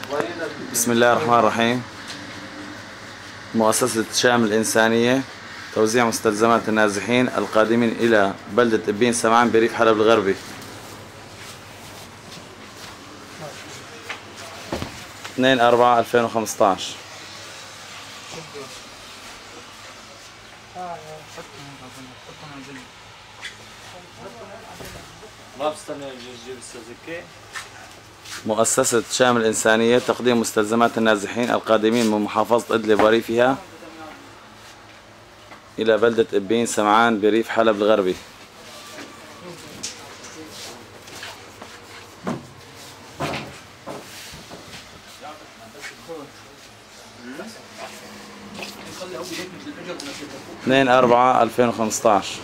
بسم الله الرحمن الرحيم. مؤسسة شام الإنسانية، توزيع مستلزمات النازحين القادمين إلى بلدة إبين سمعان بريف حلب الغربي. 2/4/2015. مؤسسة شام الإنسانية، تقديم مستلزمات النازحين القادمين من محافظة إدلب وريفها إلى بلدة إبين سمعان بريف حلب الغربي. اثنين 4/2015.